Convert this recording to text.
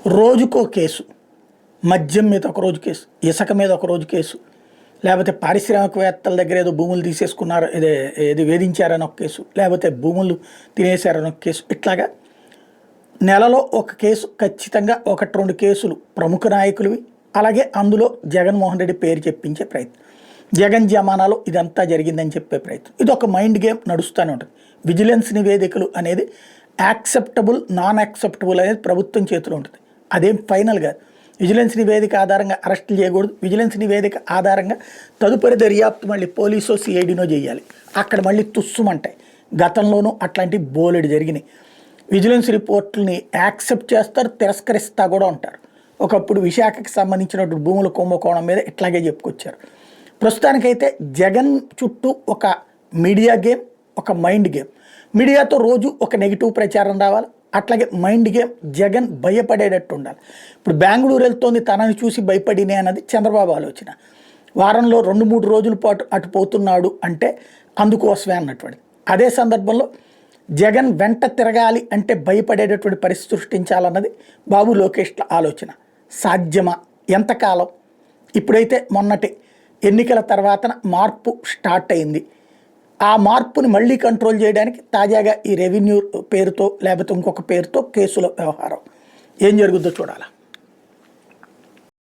రోజుకో కేసు, మద్యం మీద ఒక రోజు కేసు, ఇసుక మీద ఒక రోజు కేసు, లేకపోతే పారిశ్రామికవేత్తల దగ్గర ఏదో భూములు తీసేసుకున్నారు, ఏది వేధించారని ఒక కేసు, లేకపోతే భూములు తినేశారని ఒక కేసు. ఇట్లాగా నెలలో ఒక కేసు ఖచ్చితంగా, 1-2 కేసులు ప్రముఖ నాయకులవి. అలాగే అందులో జగన్మోహన్ రెడ్డి పేరు చెప్పించే ప్రయత్నం, జగన్ జమానాలో ఇదంతా జరిగిందని చెప్పే ప్రయత్నం. ఇది ఒక మైండ్ గేమ్ నడుస్తూనే ఉంటుంది. విజిలెన్స్ నివేదికలు అనేది యాక్సెప్టబుల్, నాన్ యాక్సెప్టబుల్ అనేది ప్రభుత్వం చేతిలో ఉంటుంది. అదేం ఫైనల్ కాదు. విజిలెన్స్ నివేదిక ఆధారంగా అరెస్టులు చేయకూడదు. విజిలెన్స్ నివేదిక ఆధారంగా తదుపరి దర్యాప్తు మళ్ళీ పోలీసో సిఐడినో చేయాలి. అక్కడ మళ్ళీ తుస్సుమంటాయి. గతంలోనూ అట్లాంటి బోలెడు జరిగినాయి. విజిలెన్స్ రిపోర్ట్లని యాక్సెప్ట్ చేస్తారు, తిరస్కరిస్తా కూడా ఉంటారు. ఒకప్పుడు విశాఖకి సంబంధించినటువంటి భూముల కుంభకోణం మీద ఇట్లాగే చెప్పుకొచ్చారు. ప్రస్తుతానికైతే జగన్ చుట్టూ ఒక మీడియా గేమ్, ఒక మైండ్ గేమ్. మీడియాతో రోజు ఒక నెగిటివ్ ప్రచారం రావాలి. అట్లాగే మైండ్ గేమ్, జగన్ భయపడేటట్టు ఉండాలి. ఇప్పుడు బెంగళూరు వెళ్తోంది, తనని చూసి భయపడినే అన్నది చంద్రబాబు ఆలోచన. వారంలో 2-3 రోజుల పాటు అటు పోతున్నాడు అంటే అందుకోసమే అన్నటువంటి. అదే సందర్భంలో జగన్ వెంట తిరగాలి అంటే భయపడేటటువంటి పరిస్థితి సృష్టించాలన్నది బాబు లోకేష్ల ఆలోచన. సాధ్యమా? ఎంతకాలం? ఇప్పుడైతే మొన్నటి ఎన్నికల తర్వాత మార్పు స్టార్ట్ అయింది. ఆ మార్పుని మళ్ళీ కంట్రోల్ చేయడానికి తాజాగా ఈ రెవెన్యూ పేరుతో లేకపోతే ఇంకొక పేరుతో కేసుల వ్యవహారం ఏం జరుగుద్దో చూడాలి.